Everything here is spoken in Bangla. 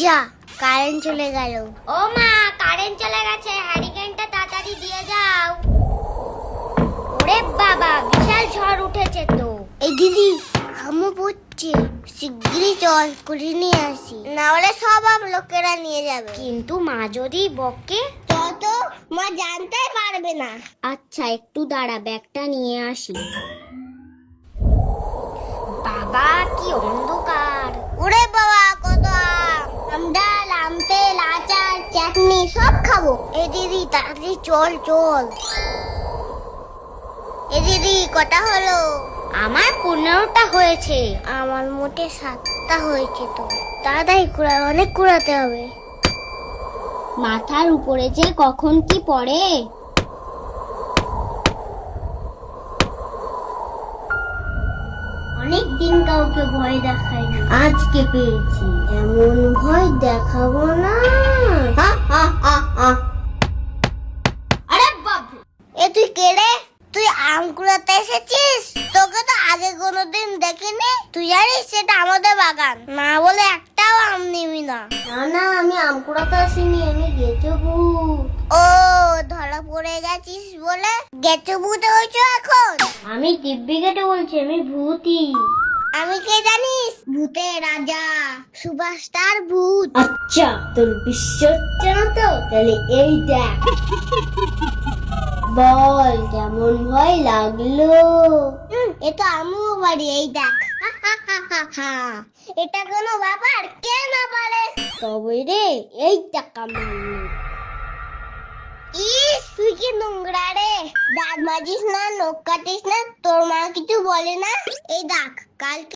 যা কারেন্ট চলে গেল। ও মা, কারেন্ট চলে গেছে, হ্যারিকেনটা তাড়াতাড়ি দিয়ে যাও। ওরে বাবা, বিশাল ঝড় উঠেছে তো। এই দিদি হামু পড়ছে, শিগগিরই চল করে নিয়ে আসি, না হলে সব লোকেরা নিয়ে যাবে। কিন্তু মা যদি বকে? তত মা জানতেই পারবে না। আচ্ছা একটু দাঁড়া, ব্যাগটা নিয়ে আসি। বাবা কি অন্ধকার! ওরে বাবা কত আম ডাল, আম তেল, আচার, চাটনি সব খাবো। এই দিদি তাড়াতাড়ি চল চল। এই দিদি কটা হলো? আমার 15টা হয়েছে। আমার মোটে 7টা হয়েছে। তো তাড়াতাড়ি কুড়া, অনেক কুড়াতে হবে। মাথার উপরে যে কখন কি পড়ে। অনেক দিন কাউকে ভয় দেখাইনি, আজকে পেয়েছি। এমন ভয় দেখাবো না। আরে বাবু, এ তুই কে রে? তুই আম কুড়াতে এসেছিস? তোকে তো আগে কোনোদিন দেখিনি। তুই জানিস সেটা আমাদের বাগান, না বলে একটাও আম নিবি না। না না, আমি আম কুড়াতে আসিনি, আমি গেছো ভূত। ও ধরা পড়ে গেছিস বলে গেছো ভূত হয়েছো এখন? আমি দিব্যি কেটে বলছি, আমি ভূতই। আমি কে জানিস? ভূতের রাজা, সুপারস্টার ভূত। আচ্ছা তোর বিশ্বাস হচ্ছে না তো, তাহলে এই দেখ। বল কেমন ভয় লাগলো? এটা আমিও পারি, এই দেখ। এটা কোনো ব্যাপার? কে না পারে? তবে রে, এই টাকা মারলো। ইস তুই কি নোংরা রে! দাঁত মাজিস না, নখ কাটিস না, তোর মা কিছু বলে না? এই দেখ কালকে